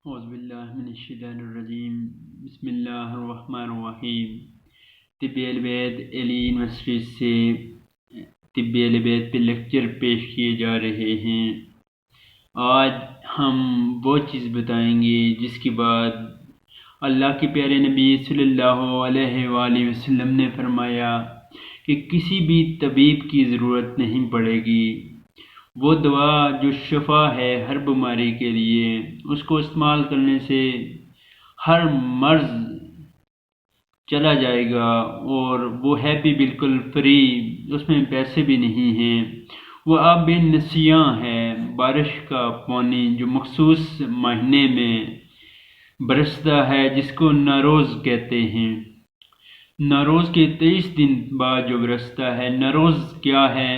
اعوذ باللہ من الشیطان الرجیم بسم اللہ الرحمن الرحیم طب البید علی یونیورسٹی سے طب البید پہ لیکچر پیش کیے جا رہے ہیں۔ آج ہم وہ چیز بتائیں گے جس کے بعد اللہ کے پیارے نبی صلی اللہ علیہ وآلہ وسلم نے فرمایا کہ کسی بھی طبیب کی ضرورت نہیں پڑے گی۔ وہ دوا جو شفا ہے ہر بیماری کے لیے، اس کو استعمال کرنے سے ہر مرض چلا جائے گا، اور وہ ہے بھی بالکل فری، اس میں پیسے بھی نہیں ہیں۔ وہ آب نسیاں ہے، بارش کا پانی جو مخصوص مہینے میں برستا ہے، جس کو نوروز کہتے ہیں۔ نوروز کے 23 دن بعد جو برستا ہے۔ نوروز کیا ہے؟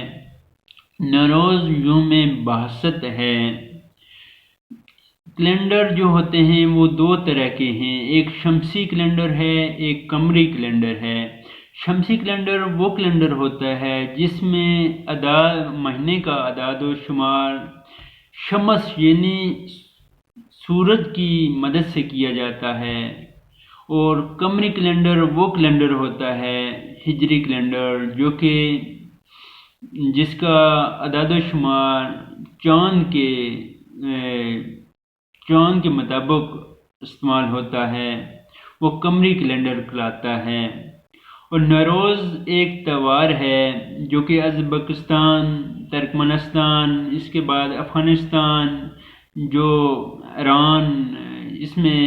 نوروز یوم بعثت ہے۔ کیلنڈر جو ہوتے ہیں وہ دو طرح کے ہیں، ایک شمسی کیلنڈر ہے، ایک قمری کیلنڈر ہے۔ شمسی کیلنڈر وہ کیلنڈر ہوتا ہے جس میں مہینے کا اعداد و شمار شمس یعنی سورج کی مدد سے کیا جاتا ہے، اور قمری کیلنڈر وہ کیلنڈر ہوتا ہے، ہجری کیلنڈر، جو کہ جس کا اعداد و شمار چاند کے مطابق استعمال ہوتا ہے، وہ قمری کیلنڈر کہلاتا ہے۔ اور نوروز ایک تہوار ہے جو کہ ازبکستان، ترکمنستان، اس کے بعد افغانستان، جو ایران، اس میں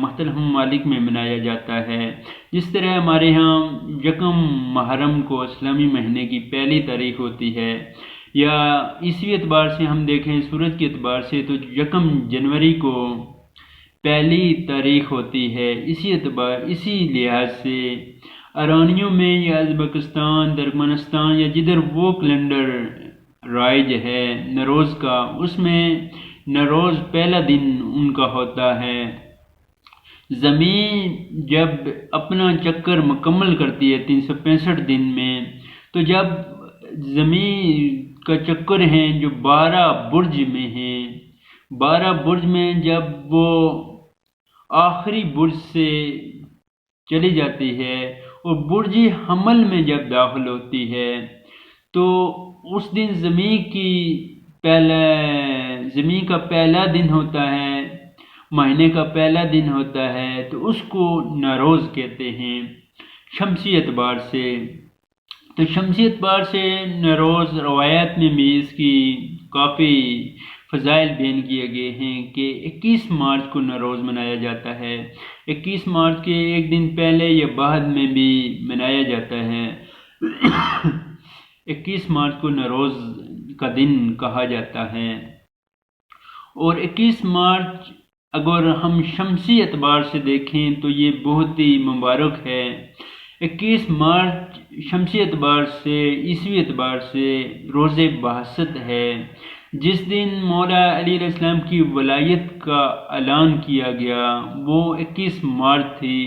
مختلف ممالک میں منایا جاتا ہے۔ جس طرح ہمارے ہاں یکم محرم کو اسلامی مہینے کی پہلی تاریخ ہوتی ہے، یا عیسوی اعتبار سے ہم دیکھیں، سورج کے اعتبار سے تو یکم جنوری کو پہلی تاریخ ہوتی ہے۔ اسی لحاظ سے ایرانیوں میں یا ازبکستان، ترکمنستان یا جدھر وہ کیلنڈر رائج ہے نوروز کا، اس میں نوروز پہلا دن ان کا ہوتا ہے۔ زمین جب اپنا چکر مکمل کرتی ہے 365 دن میں، تو جب زمین کا چکر ہیں جو 12 برج میں ہیں، 12 برج میں جب وہ آخری برج سے چلی جاتی ہے اور برج حمل میں جب داخل ہوتی ہے، تو اس دن زمین کا پہلا دن ہوتا ہے، مہینے کا پہلا دن ہوتا ہے، تو اس کو نوروز کہتے ہیں شمسی اعتبار سے۔ تو شمسی اعتبار سے نوروز روایات میں بھی اس کی کافی فضائل بیان کیے گئے ہیں کہ 21 مارچ کو نوروز منایا جاتا ہے۔ 21 مارچ کے ایک دن پہلے یا بعد میں بھی منایا جاتا ہے۔ 21 مارچ کو نوروز کا دن کہا جاتا ہے۔ اور 21 مارچ اگر ہم شمسی اعتبار سے دیکھیں تو یہ بہت ہی مبارک ہے۔ 21 مارچ شمسی اعتبار سے، عیسوی اعتبار سے روز بعثت ہے، جس دن مولا علی علیہ السلام کی ولایت کا اعلان کیا گیا، وہ 21 مارچ تھی۔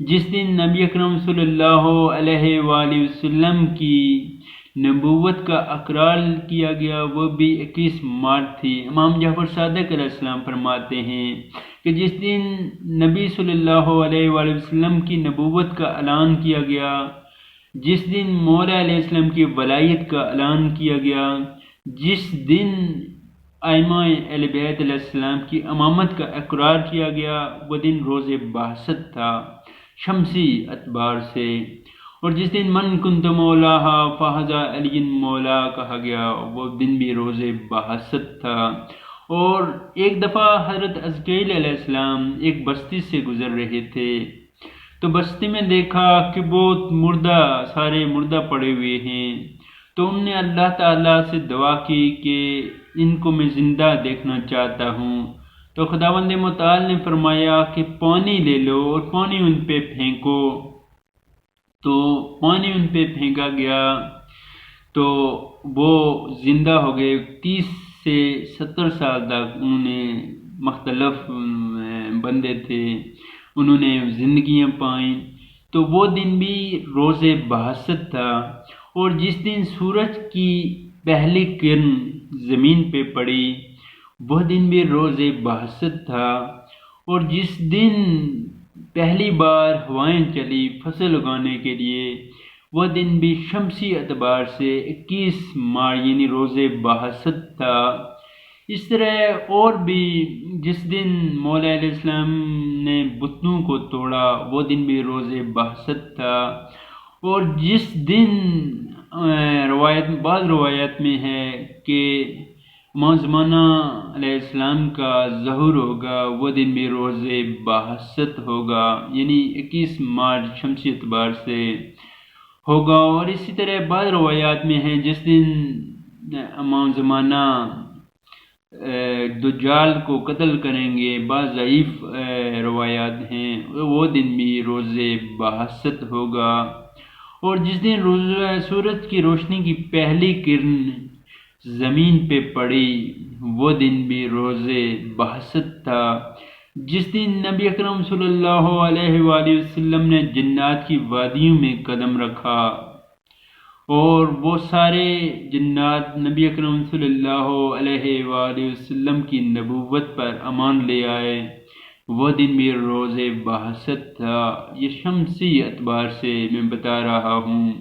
جس دن نبی اکرم صلی اللہ علیہ وآلہ وسلم کی نبوت کا اقرار کیا گیا، وہ بھی 21 مارچ تھی۔ امام جعفر صادق علیہ السلام فرماتے ہیں کہ جس دن نبی صلی اللہ علیہ وآلہ وسلم کی نبوت کا اعلان کیا گیا، جس دن مولا علیہ السلام کی ولایت کا اعلان کیا گیا، جس دن ائمہ اہل بیت علیہ السلام کی امامت کا اقرار کیا گیا، وہ دن روز بعثت تھا شمسی اعتبار سے۔ اور جس دن من کنت مولاہا فہذا علی مولا کہا گیا، وہ دن بھی روز بعثت تھا۔ اور ایک دفعہ حضرت عزقیل علیہ السلام ایک بستی سے گزر رہے تھے، تو بستی میں دیکھا کہ بہت سارے مردہ پڑے ہوئے ہیں، تو انہوں نے اللہ تعالیٰ سے دعا کی کہ ان کو میں زندہ دیکھنا چاہتا ہوں۔ تو خداوند متعال نے فرمایا کہ پانی لے لو اور پانی ان پہ پھینکو۔ تو پانی ان پہ پھینکا گیا تو وہ زندہ ہو گئے۔ 30 سے 70 سال تک انہوں نے، مختلف بندے تھے، انہوں نے زندگیاں پائیں۔ تو وہ دن بھی روز بعثت تھا۔ اور جس دن سورج کی پہلی کرن زمین پہ پڑی، وہ دن بھی روز بہست تھا، اور جس دن پہلی بار ہوائیں چلی فصل اگانے کے لیے وہ دن بھی شمسی اعتبار سے 21 مارچ یعنی روز بہست تھا۔ اس طرح اور بھی جس دن مولا علیہ السلام نے بتوں کو توڑا وہ دن بھی روز بہست تھا، اور جس دن بعض روایات میں ہے کہ امام زمانہ علیہ السلام کا ظہور ہوگا وہ دن بھی روز بہست ہوگا، یعنی 21 مارچ شمسی اعتبار سے ہوگا۔ اور اسی طرح بعض روایات میں ہیں جس دن امام زمانہ دجال کو قتل کریں گے، بعض ضعیف روایات ہیں وہ دن بھی روز بہست ہوگا، اور جس دن سورج کی روشنی کی پہلی کرن زمین پہ پڑی وہ دن بھی روز بہست تھا، جس دن نبی اکرم صلی اللہ علیہ وآلہ وسلم نے جنات کی وادیوں میں قدم رکھا اور وہ سارے جنات نبی اکرم صلی اللہ علیہ وآلہ وسلم کی نبوت پر ایمان لے آئے، وہ دن بھی روز بہست تھا۔ یہ شمسی اعتبار سے میں بتا رہا ہوں۔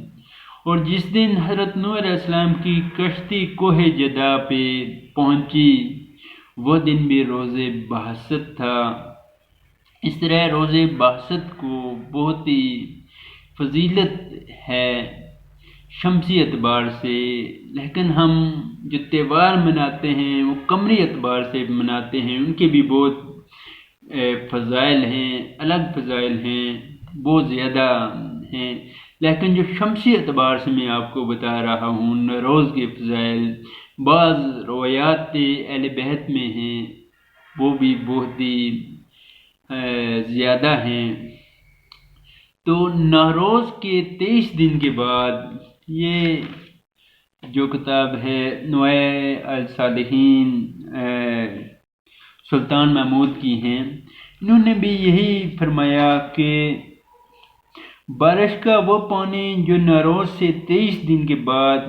اور جس دن حضرت نوح علیہ السلام کی کشتی کوہ جدا پہ پہنچی وہ دن بھی روز بہست تھا۔ اس طرح روز بہست کو بہت ہی فضیلت ہے شمسی اعتبار سے، لیکن ہم جو تہوار مناتے ہیں وہ قمری اعتبار سے مناتے ہیں، ان کے بھی بہت فضائل ہیں، الگ فضائل ہیں، بہت زیادہ ہیں، لیکن جو شمسی اعتبار سے میں آپ کو بتا رہا ہوں نوروز کے فضائل بعض روایات اہل بیت میں ہیں وہ بھی بہت ہی زیادہ ہیں۔ تو نوروز کے 23 دن کے بعد یہ جو کتاب ہے نوائے الصالحین سلطان محمود کی ہیں، انہوں نے بھی یہی فرمایا کہ بارش کا وہ پانی جو نوروز سے 23 دن کے بعد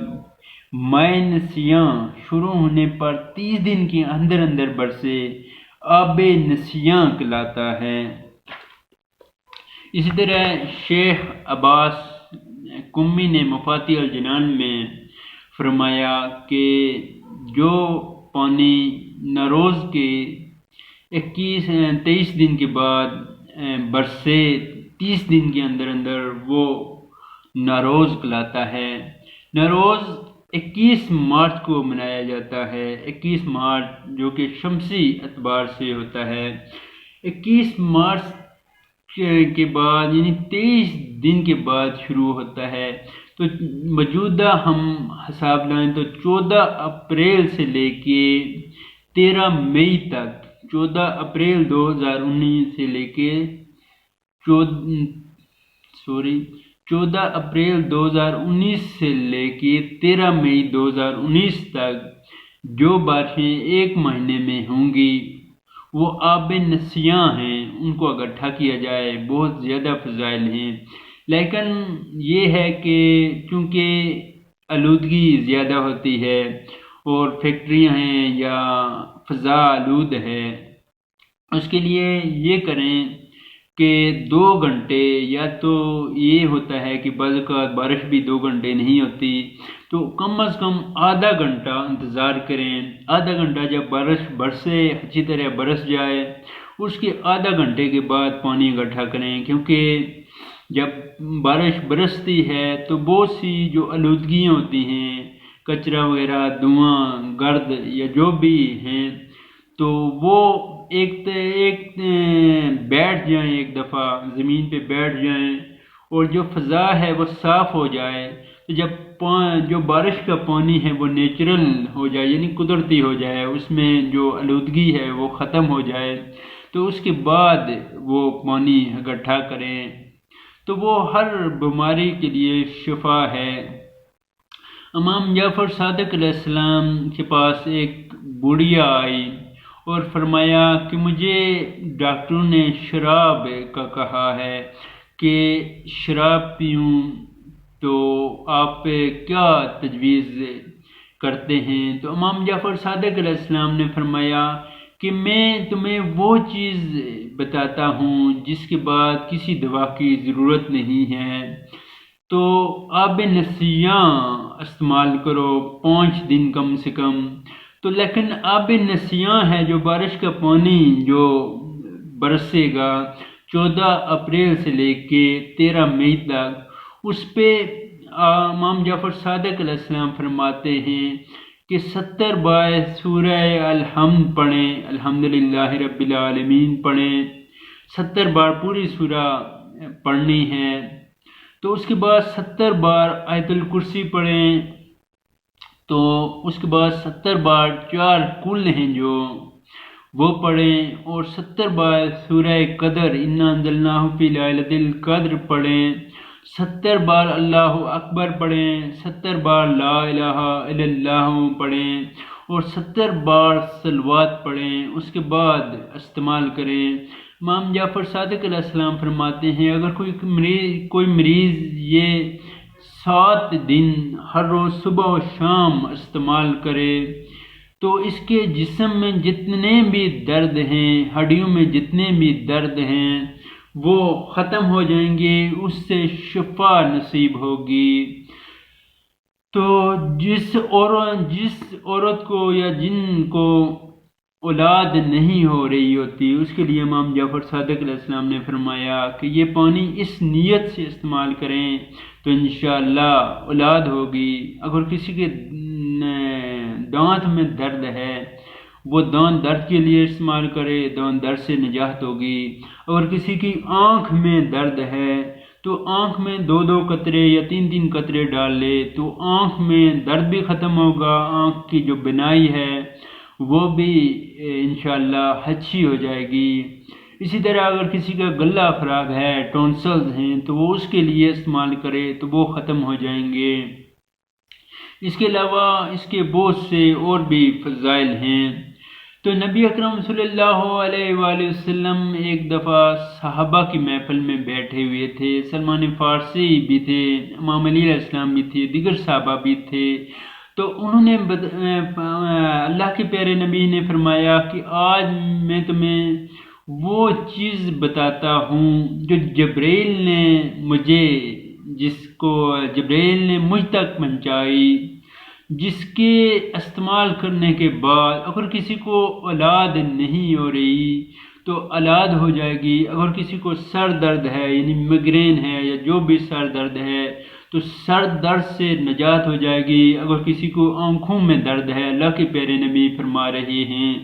ماہ نسیاں شروع ہونے پر 30 دن کے اندر اندر برسے آب نسیاں کہلاتا ہے۔ اسی طرح شیخ عباس قمی نے مفاتیح الجنان میں فرمایا کہ جو پانی نوروز کے 23 دن کے بعد برسے 30 دن کے اندر اندر وہ نوروز کہلاتا ہے۔ نوروز 21 مارچ کو منایا جاتا ہے، 21 مارچ جو کہ شمسی اعتبار سے ہوتا ہے۔ 21 مارچ کے بعد یعنی 23 دن کے بعد شروع ہوتا ہے، تو موجودہ ہم حساب لائیں تو 14 اپریل سے لے کے 13 مئی تک 14 اپریل 2019 سے لے کے 14 اپریل 2019 سے لے کے 13 مئی 2019 تک جو بارشیں ایک مہینے میں ہوں گی وہ آب نسیاں ہیں، ان کو اکٹھا کیا جائے بہت زیادہ فضائل ہیں، لیکن یہ ہے کہ چونکہ آلودگی زیادہ ہوتی ہے اور فیکٹریاں ہیں یا فضا آلود ہے، اس کے لیے یہ کریں کہ 2 گھنٹے یا تو یہ ہوتا ہے کہ بعض اوقات بارش بھی 2 گھنٹے نہیں ہوتی تو کم از کم آدھا گھنٹہ انتظار کریں، آدھا گھنٹہ جب بارش برسے اچھی طرح برس جائے اس کے آدھا گھنٹے کے بعد پانی اکٹھا کریں، کیونکہ جب بارش برستی ہے تو بہت سی جو آلودگیاں ہوتی ہیں کچرا وغیرہ دھواں گرد یا جو بھی ہیں تو وہ ایک بیٹھ جائیں، ایک دفعہ زمین پہ بیٹھ جائیں اور جو فضا ہے وہ صاف ہو جائے، تو جب جو بارش کا پانی ہے وہ نیچرل ہو جائے یعنی قدرتی ہو جائے، اس میں جو آلودگی ہے وہ ختم ہو جائے، تو اس کے بعد وہ پانی اکٹھا کریں، تو وہ ہر بیماری کے لیے شفا ہے۔ امام جعفر صادق علیہ السلام کے پاس ایک بوڑھیا آئی اور فرمایا کہ مجھے ڈاکٹروں نے شراب کا کہا ہے کہ شراب پیوں، تو آپ کیا تجویز کرتے ہیں۔ تو امام جعفر صادق علیہ السلام نے فرمایا کہ میں تمہیں وہ چیز بتاتا ہوں جس کے بعد کسی دوا کی ضرورت نہیں ہے، تو آب نسیاں استعمال کرو 5 دن کم سے کم۔ تو لیکن آب نسیاں ہے جو بارش کا پانی جو برسے گا 14 اپریل سے لے کے 13 مئی تک، اس پہ امام جعفر صادق علیہ السلام فرماتے ہیں کہ 70 بار سورہ الحمد پڑھیں، الحمدللہ رب العالمین پڑھیں، 70 بار پوری سورہ پڑھنی ہے۔ تو اس کے بعد 70 بار آیت الکرسی پڑھیں، تو اس کے بعد 70 بار 4 کل ہیں جو وہ پڑھیں، اور 70 بار سورہ قدر انا انزلناہ فی لیلۃ القدر پڑھیں، 70 بار اللہ اکبر پڑھیں، 70 بار لا الہ الا اللہ پڑھیں، اور 70 بار صلوات پڑھیں، اس کے بعد استعمال کریں۔ امام جعفر صادق علیہ السلام فرماتے ہیں اگر کوئی مریض یہ 7 دن ہر روز صبح و شام استعمال کرے تو اس کے جسم میں جتنے بھی درد ہیں، ہڈیوں میں جتنے بھی درد ہیں وہ ختم ہو جائیں گے، اس سے شفا نصیب ہوگی۔ تو جس عورت کو یا جن کو اولاد نہیں ہو رہی ہوتی، اس کے لیے امام جعفر صادق علیہ السلام نے فرمایا کہ یہ پانی اس نیت سے استعمال کریں تو انشاءاللہ اولاد ہوگی۔ اگر کسی کے دانت میں درد ہے وہ دانت درد کے لیے استعمال کرے، دانت درد سے نجات ہوگی۔ اگر کسی کی آنکھ میں درد ہے تو آنکھ میں 2 قطرے یا 3 قطرے ڈال لے تو آنکھ میں درد بھی ختم ہوگا، آنکھ کی جو بینائی ہے وہ بھی انشاءاللہ اچھی ہو جائے گی۔ اسی طرح اگر کسی کا گلا خراب ہے، ٹونسلز ہیں، تو وہ اس کے لیے استعمال کرے تو وہ ختم ہو جائیں گے۔ اس کے علاوہ اس کے بہت سے اور بھی فضائل ہیں۔ تو نبی اکرم صلی اللہ علیہ وآلہ وسلم ایک دفعہ صحابہ کی محفل میں بیٹھے ہوئے تھے، سلمان فارسی بھی تھے، امام علی علیہ السلام بھی تھے، دیگر صحابہ بھی تھے۔ تو انہوں نے اللہ کے پیارے نبی نے فرمایا کہ آج میں تمہیں وہ چیز بتاتا ہوں جو جبرائیل نے مجھ تک پہنچائی، جس کے استعمال کرنے کے بعد اگر کسی کو اولاد نہیں ہو رہی تو اولاد ہو جائے گی۔ اگر کسی کو سر درد ہے یعنی میگرین ہے یا جو بھی سر درد ہے تو سر درد سے نجات ہو جائے گی۔ اگر کسی کو آنکھوں میں درد ہے، اللہ کے پیارے نبی فرما رہے ہیں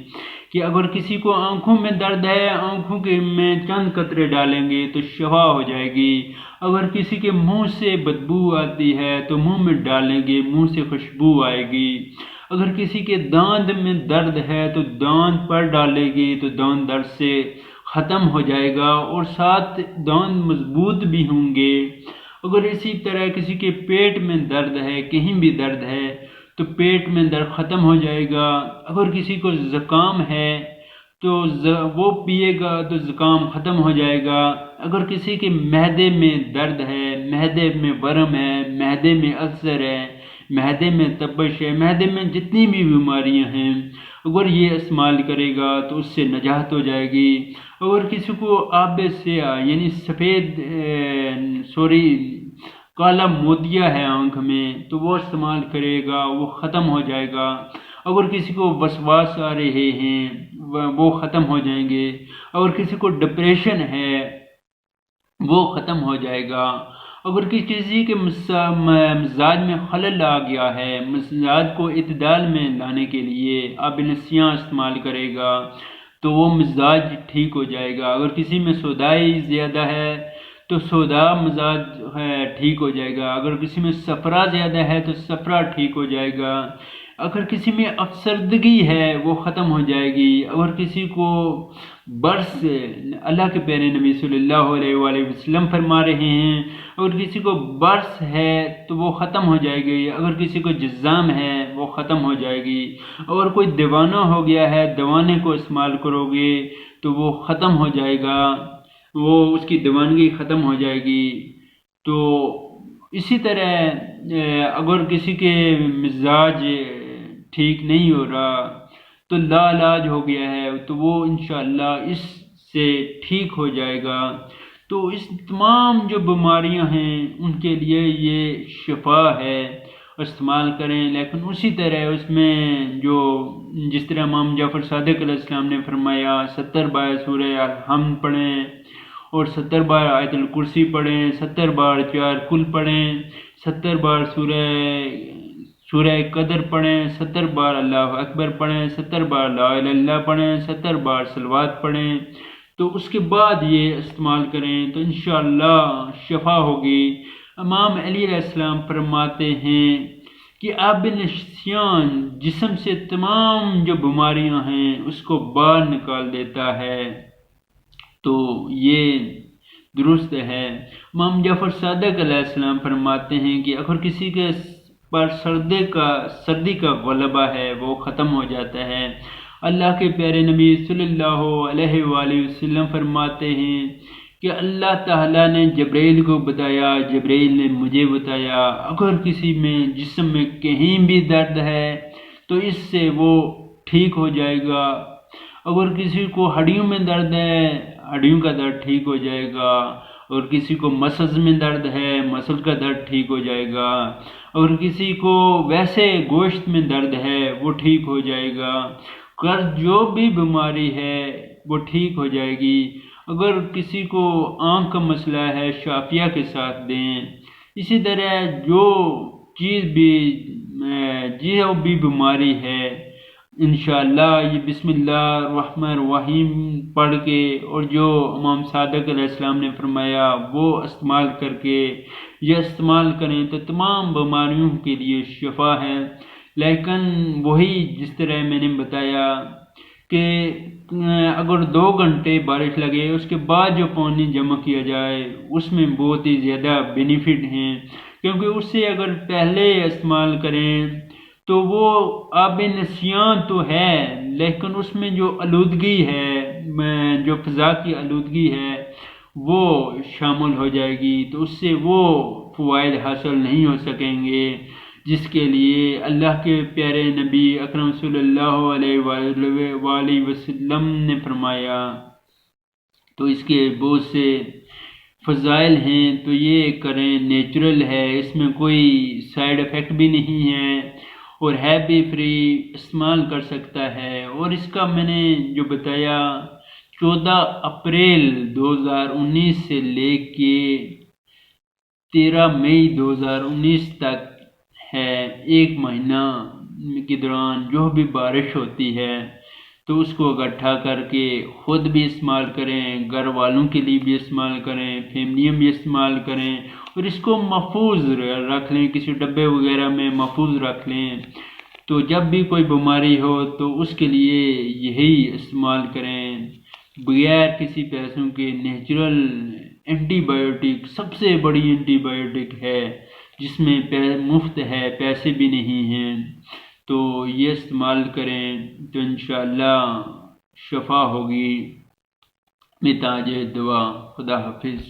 کہ اگر کسی کو آنکھوں میں درد ہے، آنکھوں کے میں چند قطرے ڈالیں گے تو شفا ہو جائے گی۔ اگر کسی کے منہ سے بدبو آتی ہے تو منہ میں ڈالیں گے، منہ سے خوشبو آئے گی۔ اگر کسی کے دانت میں درد ہے تو دانت پر ڈالے گی تو دانت درد سے ختم ہو جائے گا اور ساتھ دانت مضبوط بھی ہوں گے۔ اگر اسی طرح کسی کے پیٹ میں درد ہے، کہیں بھی درد ہے تو پیٹ میں درد ختم ہو جائے گا۔ اگر کسی کو زکام ہے تو وہ پیے گا تو زکام ختم ہو جائے گا۔ اگر کسی کے معدے میں درد ہے، معدے میں ورم ہے، معدے میں السر ہے، معدے میں تپش ہے، معدے میں جتنی بھی بیماریاں ہیں، اگر یہ استعمال کرے گا تو اس سے نجات ہو جائے گی۔ اگر کسی کو آب سیاہ یعنی کالا مودیا ہے آنکھ میں تو وہ استعمال کرے گا، وہ ختم ہو جائے گا۔ اگر کسی کو وسواس آ رہے ہیں وہ ختم ہو جائیں گے۔ اگر کسی کو ڈپریشن ہے وہ ختم ہو جائے گا۔ اگر کسی کے مزاج میں خلل آ گیا ہے، مزاج کو اعتدال میں لانے کے لیے آب نسیاں استعمال کرے گا تو وہ مزاج ٹھیک ہو جائے گا۔ اگر کسی میں سودائی زیادہ ہے تو سودا مزاج ٹھیک ہو جائے گا۔ اگر کسی میں صفرا زیادہ ہے تو صفرا ٹھیک ہو جائے گا۔ اگر کسی میں افسردگی ہے وہ ختم ہو جائے گی۔ اگر کسی کو برس، اللہ کے پیارے نبی صلی اللہ علیہ وآلہ وسلم فرما رہے ہیں اگر کسی کو برس ہے تو وہ ختم ہو جائے گی۔ اگر کسی کو جذام ہے وہ ختم ہو جائے گی۔ اگر کوئی دیوانہ ہو گیا ہے، دیوانے کو استعمال کرو گے تو وہ ختم ہو جائے گا، وہ اس کی دیوانگی ختم ہو جائے گی۔ تو اسی طرح اگر کسی کے مزاج ٹھیک نہیں ہو رہا تو لا علاج ہو گیا ہے تو وہ انشاءاللہ اس سے ٹھیک ہو جائے گا۔ تو اس تمام جو بیماریاں ہیں ان کے لیے یہ شفا ہے، استعمال کریں۔ لیکن اسی طرح اس میں جو جس طرح امام جعفر صادق علیہ السلام نے فرمایا 70 بار سورہ الحمد پڑھیں اور 70 بار آیت الکرسی پڑھیں، 70 بار 4 کل پڑھیں، 70 بار سورہ قدر پڑھیں، 70 بار اللہ اکبر پڑھیں، 70 بار لا الہ الا اللہ پڑھیں، 70 بار صلوات پڑھیں، تو اس کے بعد یہ استعمال کریں تو انشاءاللہ شفا ہوگی۔ امام علی علیہ السلام فرماتے ہیں کہ آب نشان جسم سے تمام جو بیماریاں ہیں اس کو باہر نکال دیتا ہے، تو یہ درست ہے۔ امام جعفر صادق علیہ السلام فرماتے ہیں کہ اگر کسی کے پر سردی کا غلبہ ہے وہ ختم ہو جاتا ہے۔ اللہ کے پیارے نبی صلی اللہ علیہ وآلہ وسلم فرماتے ہیں کہ اللہ تعالیٰ نے جبرائیل کو بتایا، جبرائیل نے مجھے بتایا اگر کسی میں جسم میں کہیں بھی درد ہے تو اس سے وہ ٹھیک ہو جائے گا، اگر کسی کو ہڈیوں میں درد ہے ہڈیوں کا درد ٹھیک ہو جائے گا، اور کسی کو مسلز میں درد ہے مسل کا درد ٹھیک ہو جائے گا، اور کسی کو ویسے گوشت میں درد ہے وہ ٹھیک ہو جائے گا، جو بھی بیماری ہے وہ ٹھیک ہو جائے گی۔ اگر کسی کو آنکھ کا مسئلہ ہے شافیہ کے ساتھ دیں، اسی طرح جو بھی بیماری ہے انشاءاللہ یہ بسم اللہ الرحمن الرحیم پڑھ کے اور جو امام صادق علیہ السلام نے فرمایا وہ استعمال کر کے یہ استعمال کریں تو تمام بیماریوں کے لیے شفا ہے۔ لیکن وہی جس طرح میں نے بتایا کہ اگر 2 گھنٹے بارش لگے اس کے بعد جو پانی جمع کیا جائے اس میں بہت ہی زیادہ بینیفٹ ہیں، کیونکہ اس سے اگر پہلے استعمال کریں تو وہ آب نسیان تو ہے لیکن اس میں جو آلودگی ہے جو فضا کی آلودگی ہے وہ شامل ہو جائے گی، تو اس سے وہ فوائد حاصل نہیں ہو سکیں گے جس کے لیے اللہ کے پیارے نبی اکرم صلی اللہ علیہ وآلہ وسلم نے فرمایا۔ تو اس کے بہت سے فضائل ہیں تو یہ کریں، نیچرل ہے، اس میں کوئی سائیڈ ایفیکٹ بھی نہیں ہے اور ہے بھی فری، استعمال کر سکتا ہے۔ اور اس کا میں نے جو بتایا 14 اپریل 2019 سے لے کے 13 مئی 2019 تک ہے، 1 مہینہ کے دوران جو بھی بارش ہوتی ہے تو اس کو اکٹھا کر کے خود بھی استعمال کریں، گھر والوں کے لیے بھی استعمال کریں، فیملیاں بھی استعمال کریں، اور اس کو محفوظ رکھ لیں، کسی ڈبے وغیرہ میں محفوظ رکھ لیں، تو جب بھی کوئی بیماری ہو تو اس کے لیے یہی استعمال کریں بغیر کسی پیسوں کے۔ نیچرل اینٹی بایوٹک سب سے بڑی اینٹی بایوٹک ہے جس میں مفت ہے، پیسے بھی نہیں ہیں، تو یہ استعمال کریں تو انشاءاللہ شفا ہوگی۔ میں تاج دعا، خدا حافظ۔